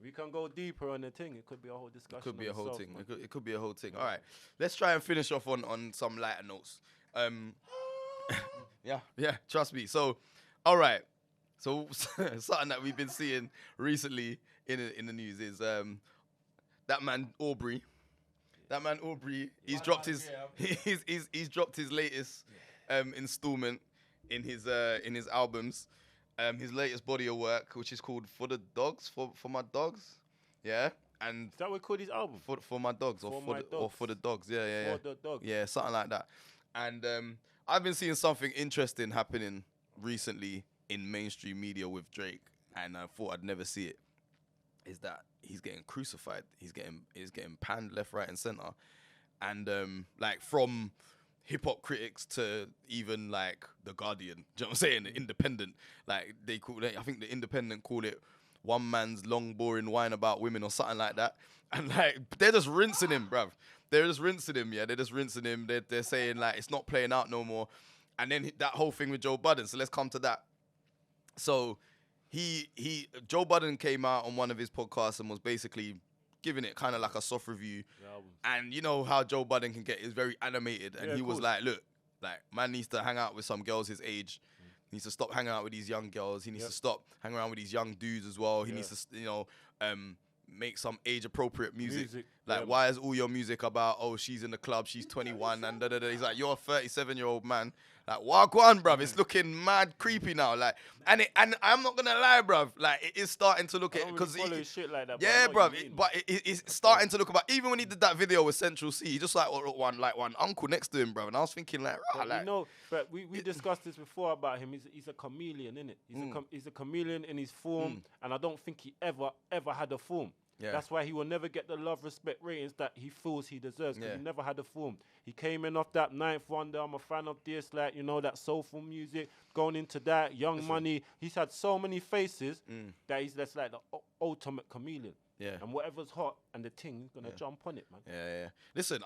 We can go deeper on the thing. It could be a whole discussion. It could be a whole thing. It could be a whole thing. All right. Let's try and finish off on some lighter notes. Yeah, trust me. So, all right. So, something that we've been seeing recently in the news is that man Aubrey. That man Aubrey, he's dropped his he's dropped his latest installment in his albums. His latest body of work, which is called For the Dogs, for my dogs, yeah. And is that what we call his album? For my dogs, or for the dogs, yeah. For the dogs, yeah, something like that. And I've been seeing something interesting happening recently in mainstream media with Drake, and I thought I'd never see it. Is that he's getting crucified? He's getting panned left, right, and center, and like from hip hop critics to even like the Guardian. Do you know what I'm saying? The Independent, like they call it. I think the Independent call it one man's long boring whine about women or something like that. And like they're just rinsing him, bruv. They're just rinsing him. Yeah, they're just rinsing him. They're saying like it's not playing out no more. And then that whole thing with Joe Budden. So let's come to that. So Joe Budden came out on one of his podcasts and was basically giving it kind of like a soft review. And you know how Joe Budden can get, is very animated. And he was like, look, like, man needs to hang out with some girls his age. He needs to stop hanging out with these young girls. He needs to stop hanging around with these young dudes as well. He needs to, you know, make some age-appropriate music. Like, why is all your music about, oh, she's in the club, she's 21, and da-da-da. He's like, you're a 37-year-old man. Like, walk on, bruv. It's looking mad creepy now. Like, and I'm not gonna lie, bruv. Like, it is starting to look at because shit like that. Yeah, bruv. But it's starting to look about. Even when he did that video with Central C, he just like one uncle next to him, bruv. And I was thinking like, like, you know, but we discussed this before about him. He's a chameleon, innit? He's a chameleon in his form, and I don't think he ever had a form. Yeah. That's why he will never get the love, respect, ratings that he feels he deserves, because Yeah. he never had a form. He came in off that Ninth Wonder. I'm a fan of this, like, you know, that soulful music, going into that, Young Money. He's had so many faces that he's just like the ultimate chameleon. Yeah. And whatever's hot and the ting, he's going to jump on it, man. Yeah. Listen,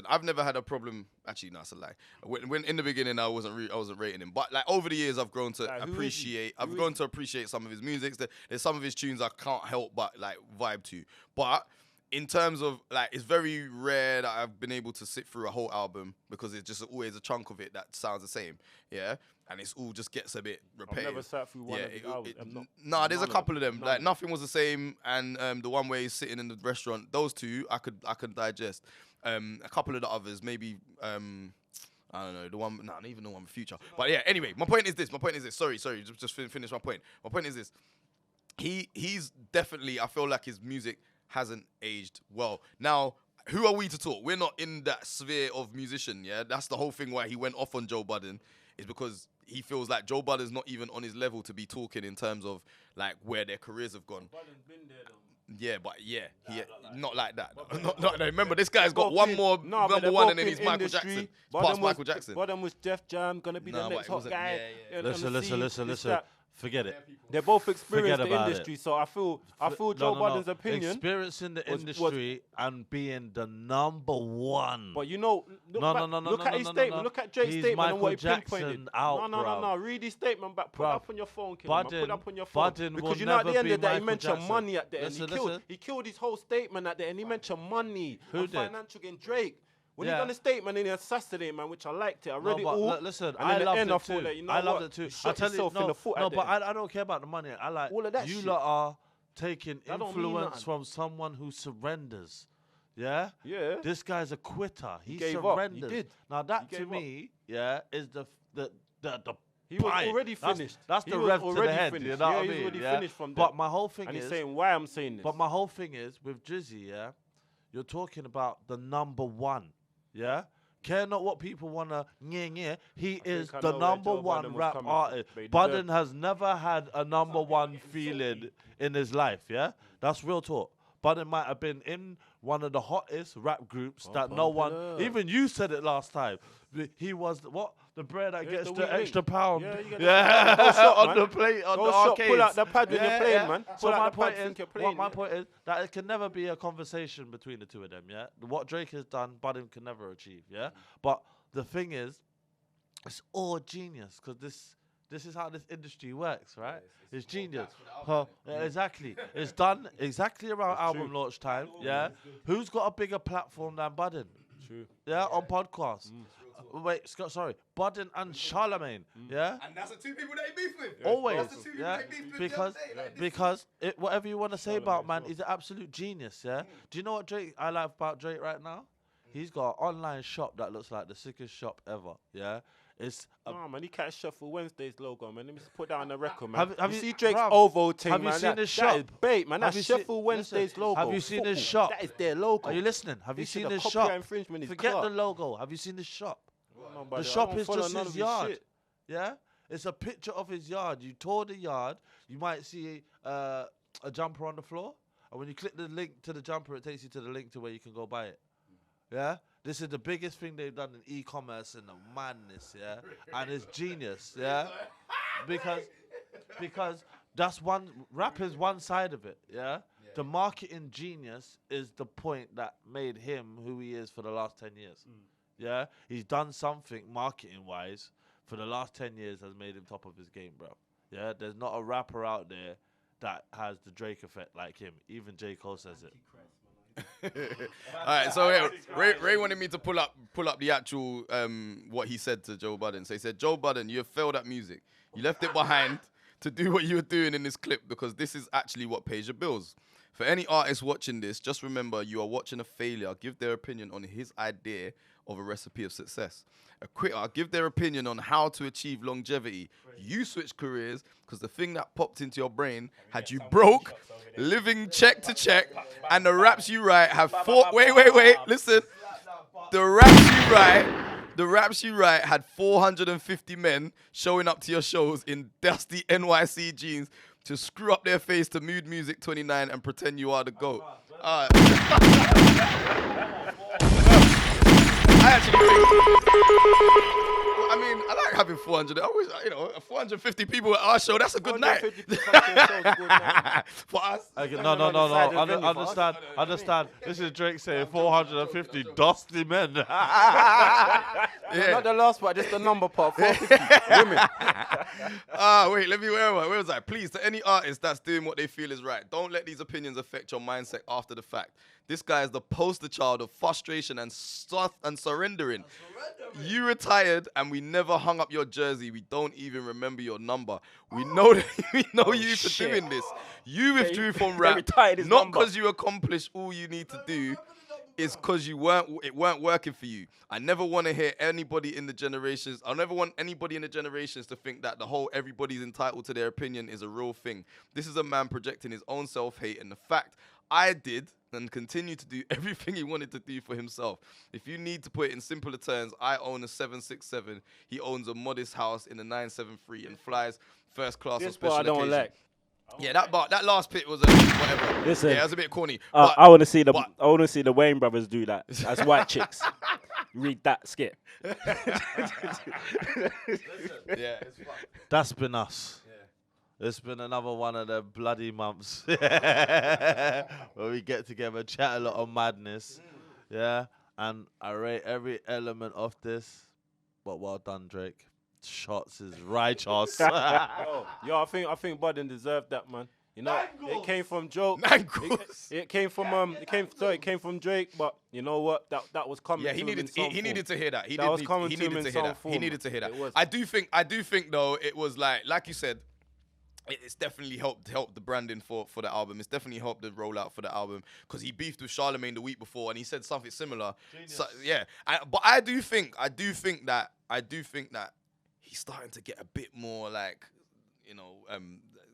I've never had a problem. Actually, no, it's a lie. When in the beginning, I wasn't rating him, but like over the years, I've grown to Like, who is he? appreciate. I've grown to appreciate some of his music. There's some of his tunes I can't help but like vibe to. But in terms of like, it's very rare that I've been able to sit through a whole album because it's just always a chunk of it that sounds the same. Yeah. And it's all just gets a bit repetitive. I've never sat through one of his albums. Nah, there's a none of couple of them. them. None Like of Nothing Was the Same, and the one where he's sitting in the restaurant. Those two I could digest. A couple of the others, maybe I don't know, the one. Not even the one with Future. But yeah, anyway, my point is this. Sorry, just finish my point. My point is this. He's definitely. I feel like his music hasn't aged well. Now, who are we to talk? We're not in that sphere of musician. Yeah, that's the whole thing why he went off on Joe Budden, is because he feels like Joe Budden's not even on his level to be talking in terms of like where their careers have gone. Budden's been there, though. Yeah, but not like that. Not, remember, this guy's got one more number one, and then he's Michael Jackson. Past Michael Jackson. Budden was Def Jam, gonna be the next hot guy. Listen. Forget it. They both experienced the about industry, so I feel Joe Budden's opinion. Experiencing the industry and being the number one. But you know, look at his statement. Look at Drake's He's statement Michael and what he Jackson pinpointed. out, No. Read his statement back. Put it Bruv. up on your phone, kid. Put it up on your phone. Budden Because will you know at the never end be of that, he Michael mentioned Jackson. money at the end. Listen. He killed his whole statement at the end. He mentioned money Who and did? financial gain. Drake. When he Yeah. done a statement in Saturday, man, which I liked it. I read it but all. listen, and I in the loved end, it I too. thought that, you know I loved what? it too. You shot I tell yourself you, in the foot at no, the but end. I don't care about the money. I like All of that you shit. lot are taking That don't mean influence nothing. from someone who surrenders. Yeah? Yeah. This guy's a quitter. He gave up. He surrenders. did. Now that He to gave me, yeah, is the He was pie. already finished. That's He the was rev to the already head. finished. You know Yeah, what I he's mean? already Yeah? finished from But there. my whole thing And is he's saying why I'm saying this. But my whole thing is with Drizzy, yeah, you're talking about the number one, yeah? Care not what people want to he is think I the know where number Joe one Budden was rap coming from, artist. but he Budden deserved- has never had a number one feeling in his life, yeah? That's real talk. Budden might have been in one of the hottest rap groups that no one, popular. even you said it last time. He was the bread that Yeah, gets the the weak link. extra pound. Yeah, you get the- Yeah, Go shop, on man. the plate, on Go the shop, arcades. pull out the pad when you're playing, man. So Pull out my the point pad, is, think you're playing, my yeah. point is that it can never be a conversation between the two of them. Yeah, what Drake has done, Budden can never achieve. Yeah, but the thing is, it's all genius because this is how this industry works, right? It's genius. Exactly. It's done exactly around album launch time. Yeah. Who's got a bigger platform than Budden? True. Yeah, on podcasts. Wait, Scott, sorry. Budden and Charlemagne. Yeah. And that's the two people that he beef with. Always, That's the two people yeah, that he beef with because the other day, like, this because whatever you want to say about man, sure. he's an absolute genius. Yeah. Do you know what Drake I like about Drake right now? He's got an online shop that looks like the sickest shop ever. Yeah. It's Nah, man, he can't shuffle Wednesday's logo, man. Let me just put that on the record, man. Have you you- see Drake's bruv, OVO thing, have you man? seen that, his that shop? is bait, man. Have That's you seen- Sheffield Wednesday's listen, logo. have you seen his Football. shop? That is their logo. Are you listening? Have you This is seen a the copyright shop? infringement is Forget the clear. logo. Have you seen the shop? No, The buddy, I shop don't is follow just none his of yard. shit. Yeah, it's a picture of his yard. You tour the yard. You might see a jumper on the floor, and when you click the link to the jumper, it takes you to the link to where you can go buy it. Yeah, this is the biggest thing they've done in e-commerce and the madness. Yeah, and it's genius. Yeah, because that's one rap is one side of it. Yeah. The marketing genius is the point that made him who he is for the last 10 years. Yeah, he's done something marketing-wise for the last 10 years has made him top of his game, bro. Yeah, there's not a rapper out there that has the Drake effect like him. Even J. Cole says it. All right, so yeah, Ray wanted me to pull up the actual what he said to Joe Budden. So he said, Joe Budden, you have failed at music. You left it behind to do what you were doing in this clip because this is actually what pays your bills. For any artist watching this, just remember you are watching a failure. Give their opinion on his idea of a recipe of success. A quitter, give their opinion on how to achieve longevity. You switch careers because the thing that popped into your brain had you broke, living check to check, and the raps you write have wait, listen. The raps you write had 450 men showing up to your shows in dusty NYC jeans, to screw up their face to Mood Music 29 and pretend you are the GOAT. I actually think, I mean, I like having 400. I always, 450 people at our show. That's a good night. For us. Okay, no. Understand. This is Drake saying 450 dusty men. Yeah. Not the last part, just the number part. 450 women. Wait, where was I? Please, to any artist that's doing what they feel is right, don't let these opinions affect your mindset after the fact. This guy is the poster child of frustration and surrendering. You retired and we never hung up your jersey. We don't even remember your number. We know you for doing this. You withdrew from rap, not because you accomplished all you need to do. It's because it weren't working for you. I never want to hear anybody in the generations. I never want anybody in the generations to think that the whole everybody's entitled to their opinion is a real thing. This is a man projecting his own self-hate, and the fact I did and continue to do everything he wanted to do for himself. If you need to put it in simpler terms, I own a 767. He owns a modest house in a 973 and flies first class on special occasion. I don't like. Yeah, that last bit was a whatever. Listen, yeah, it was a bit corny. I want to see the Wayne brothers do that as white chicks. Read that skit. Yeah, it's fun. That's been us. It's been another one of the bloody months where we get together, chat a lot of madness, yeah, and I rate every element of this. But well done, Drake. Shots is righteous. Yo, I think Budden deserved that, man. You know, it came from Joke. It came from Drake, but you know what? That was coming. Yeah, he needed to hear that. He needed to hear that. I do think though it was like you said. It's definitely helped the branding for the album. It's definitely helped the rollout for the album because he beefed with Charlemagne the week before and he said something similar. So, yeah, but I do think that he's starting to get a bit more like,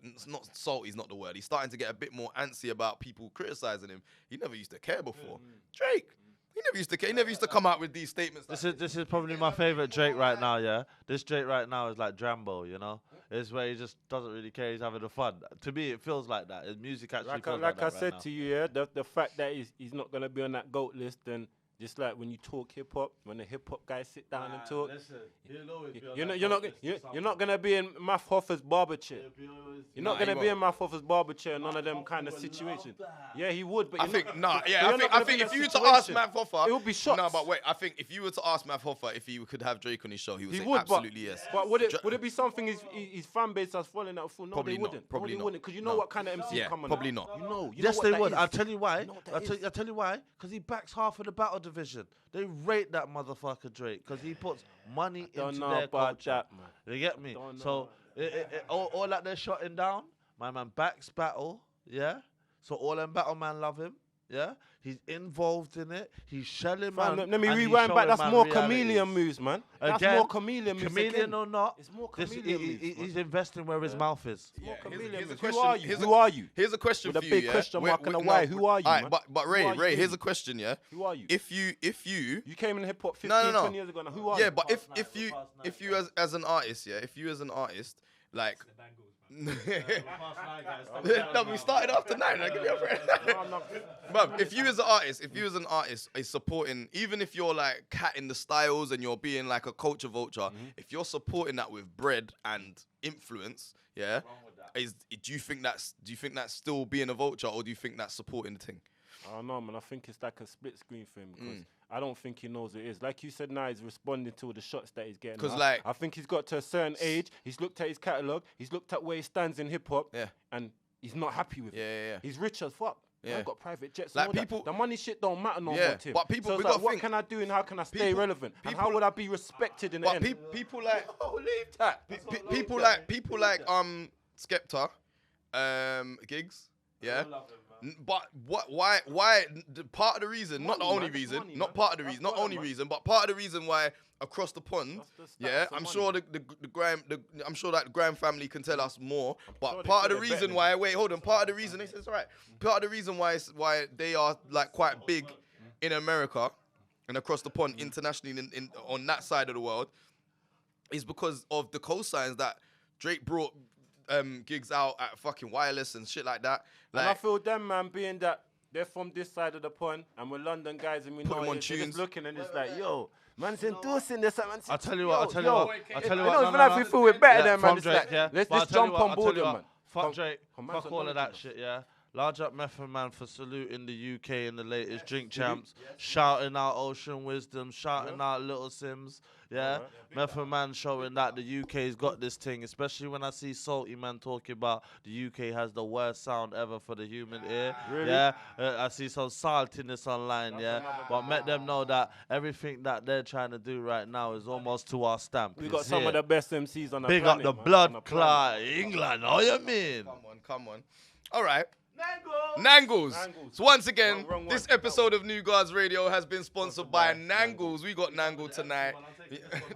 it's not salty is not the word. He's starting to get a bit more antsy about people criticizing him. He never used to care before. Drake. He never used to care. He never used to come out with these statements. This is probably my favorite Drake right now, yeah? This Drake right now is like Drambo, you know? It's where he just doesn't really care. He's having the fun. To me, it feels like that. His music actually feels like that I said to you, yeah, the fact that he's not going to be on that GOAT list, then just like when you talk hip-hop, when the hip-hop guys sit down and talk, listen, you're not going to be in Math Hoffer's barber chair. You're not going to be in Math Hoffer's barber chair, none of them kind of situations. Yeah, he would, but I think if you were to ask Matt Hoffer, it would be shots. No, but wait, I think if you were to ask Matt Hoffer if he could have Drake on his show, he would say absolutely yes. But would it be something his fan base has fallen out for? No, probably they wouldn't. Probably not. Because you know what kind of MC come on. Probably not. You know yes, what they that would. is. I'll tell you why. You know what that I'll tell you why. Because he backs half of the battle division. They rate that motherfucker Drake because he puts money into their culture. That, man. You get me? So all that they're shutting down, my man backs battle, yeah? So all them battle man love him, yeah? He's involved in it. He's shelling man. Let me rewind back. That's more chameleon moves, man. That's more chameleon moves. Chameleon or not, it's more chameleon moves. He's investing where his mouth is. Who are you? Here's a question With for a you. big question mark and a why. Who are you, man? But Ray, here's a question, yeah? Who are you? If you You came in hip hop 20 years ago now. Who are you? Yeah, but if you as an artist, like no, we started after 9. Give me a break. But if you as an artist is supporting, even if you're like catting the styles and you're being like a culture vulture, if you're supporting that with bread and influence, yeah, do you think that's still being a vulture, or do you think that's supporting the thing? I don't know, man. I think it's like a split screen for him because I don't think he knows what it is. Like you said, now he's responding to the shots that he's getting. Because I think he's got to a certain age. He's looked at his catalogue. He's looked at where he stands in hip hop. Yeah. And he's not happy with it. Yeah. He's rich as fuck. Yeah. I've got private jets. Like and all people, that. The money shit don't matter no more to him. But people, so we it's like, got what can I do and how can I stay relevant? And how would I be respected in the end? People like leave that. people like Skepta, Gigs, yeah. But why? Part of the reason, not the only reason, not part of the reason, not only reason, but part of the reason why across the pond, yeah, I'm sure that the Graham family can tell us more. But part of the reason why, part of the reason, it's all right. Part of the reason why they are like quite big in America and across the pond internationally on that side of the world is because of the cosigns that Drake brought gigs out at fucking Wireless and shit like that. And I Like, feel them, man, being that they're from this side of the pond, and we're London guys, and we Put know them on it, they're tunes. just looking and it's like, yo, man's endorsing this. Man's I'll tell you what. I I know know. it's like we feel we're better than man. From It's Drake, like, yeah. let's But I'll just tell you jump what, on I'll board tell you them, what, man. Fuck Drake. Come Fuck all of that shit, yeah. Large up Method Man for saluting the UK in the latest Drink Champs, shouting out Ocean Wisdom, shouting out Little Sims, yeah. Method Man showing that the UK's got this thing, especially when I see Salty Man talking about the UK has the worst sound ever for the human ear, yeah. I see some saltiness online, yeah. But let them know that everything that they're trying to do right now is almost to our stamp. We got It's some here. of the best MCs on the Big planet. up the man, blood on the clot planet. England, oh you mean? come on. All right. Nangles. So once again, Wrong this one. episode of New Guards Radio has been sponsored by Nangles. We got Nangle tonight.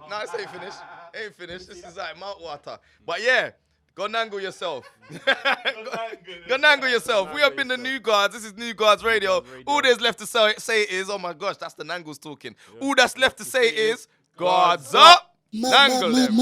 No, it's ain't finished. Ain't finished. This is like mouth water. But yeah, go Nangle yourself. Go Nangle yourself. We up in the New Guards. This is New Guards Radio. All there's left to say is, oh my gosh, that's the Nangles talking. All that's left to say is, Guards up. Nangle them.